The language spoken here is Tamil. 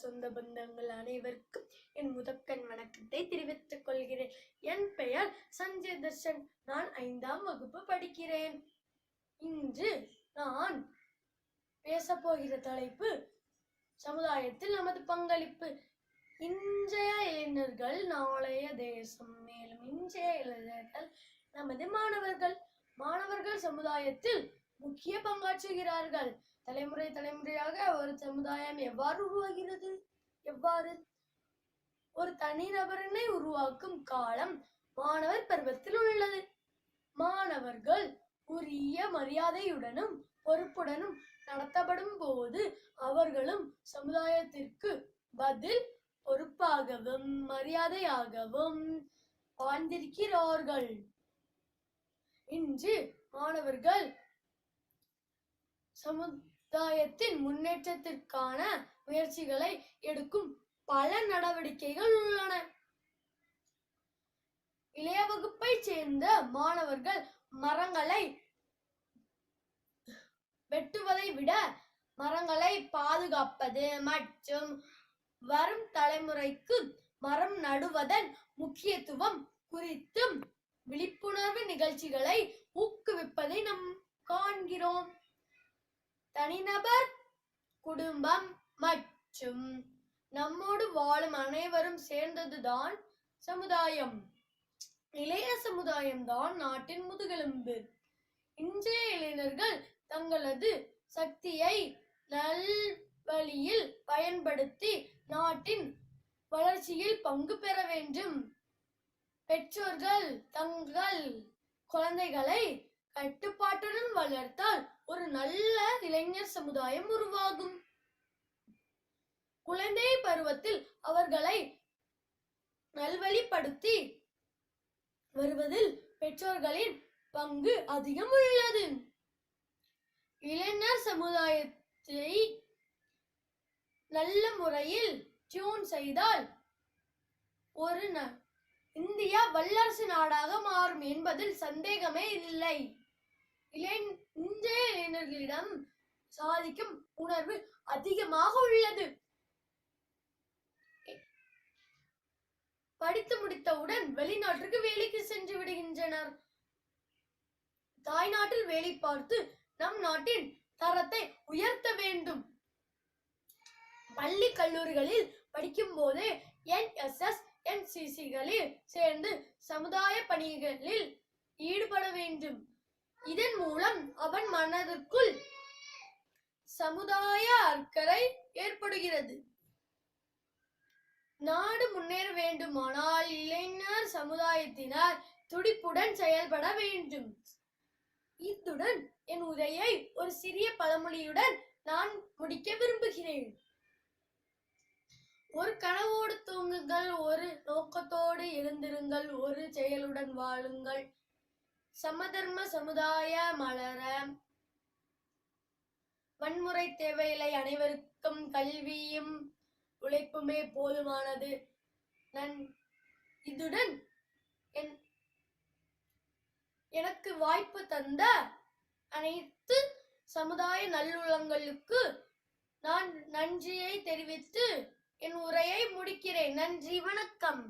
சொந்த பந்தங்கள் அனைவருக்கும் என் முதற்கண் வணக்கத்தை தெரிவித்துக் கொள்கிறேன். என் பெயர் சஞ்சய் தர்ஷன். நான் 5ஆம் வகுப்பு படிக்கிறேன். இன்று நான் பேசப்போகிற தலைப்பு சமுதாயத்தில் நமது பங்களிப்பு. இன்றைய இளைஞர்கள் நாளைய தேசம். மேலும் இன்றைய இளைஞர்கள் நமது மாணவர்கள் சமுதாயத்தில் முக்கிய பங்காற்றுகிறார்கள். தலைமுறையாக ஒரு சமுதாயம் எவ்வாறு உருவாகிறது? ஒரு தனிநபரனை உருவாக்கும் காலம் மாணவர் பருவத்தில் உள்ளது. மாணவர்கள் உரிய மரியாதையுடனும் பொறுப்புடனும் நடத்தப்படும் போது அவர்களும் சமுதாயத்திற்கு பதில் பொறுப்பாகவும் மரியாதையாகவும் வாழ்ந்திருக்கிறார்கள். இன்று மாணவர்கள் சமுதாயத்தின் முன்னேற்றத்திற்கான முயற்சிகளை எடுக்கும் பல நடவடிக்கைகள் உள்ளன. இளைய வகுப்பை சேர்ந்த மாணவர்கள் மரங்களை வெட்டுவதை விட மரங்களை பாதுகாப்பது மற்றும் வரும் தலைமுறைக்கு மரம் நடுவதன் முக்கியத்துவம் குறித்தும் விழிப்புணர்வு நிகழ்ச்சிகளை ஊக்குவிப்பதை நாம் காண்கிறோம். தனிநபர், குடும்பம் மற்றும் நம்மோடு வாழும் அனைவரும் சேர்ந்ததுதான் சமுதாயம். இளைய சமுதாயம் தான் நாட்டின் முதுகெலும்பு. இன்றைய இளைஞர்கள் தங்களது சக்தியை நல்வழியில் பயன்படுத்தி நாட்டின் வளர்ச்சியில் பங்கு பெற வேண்டும். பெற்றோர்கள் தங்கள் குழந்தைகளை கட்டுப்பாட்டுடன் வளர்த்தால் ஒரு நல்ல இளைஞர் சமுதாயம் உருவாகும். குழந்தை பருவத்தில் அவர்களை நல்வழிப்படுத்தி வருவதில் பெற்றோர்களின் பங்கு அதிகம் உள்ளது. இளைஞர் சமுதாயத்தை நல்ல முறையில் டியூன் செய்தால் ஒரு இந்தியா வல்லரசு நாடாக மாறும் என்பதில் சந்தேகமே இல்லை. இன்றைய இளைஞர்களிடம் சாதிக்கும் உணர்வு அதிகமாக உள்ளது. படித்து முடித்தவுடன் வெளிநாட்டிற்கு வேலைக்கு சென்று விடுகின்றனர். தாய்நாட்டில் வேலை பார்த்து நம் நாட்டின் தரத்தை உயர்த்த வேண்டும். பள்ளி கல்லூரிகளில் படிக்கும் போது NSS NCCகளில் சேர்ந்து சமுதாய பணிகளில் ஈடுபட வேண்டும். இதன் மூலம் அவன் மனதிற்குள் சமுதாய அக்கறை ஏற்படுகிறது. நாடு முன்னேற வேண்டுமானால் இளைஞர் சமுதாயத்தினர் துடிப்புடன் செயல்பட வேண்டும். இத்துடன் என் உரையை ஒரு சிறிய பழமொழியுடன் நான் முடிக்க விரும்புகிறேன். ஒரு கனவோடு தூங்குங்கள், ஒரு நோக்கத்தோடு எழுந்திருங்கள், ஒரு செயலுடன் வாழுங்கள். சமதர்ம சமுதாய மலர. வன்முறை தேவையில்லை, அனைவருக்கும் கல்வியும் உழைப்புமே போதுமானது. இதுடன் எனக்கு வாய்ப்பு தந்த அனைத்து சமுதாய நல்லுள்ளங்களுக்கு நான் நன்றியை தெரிவித்து என் உரையை முடிக்கிறேன். நன்றி, வணக்கம்.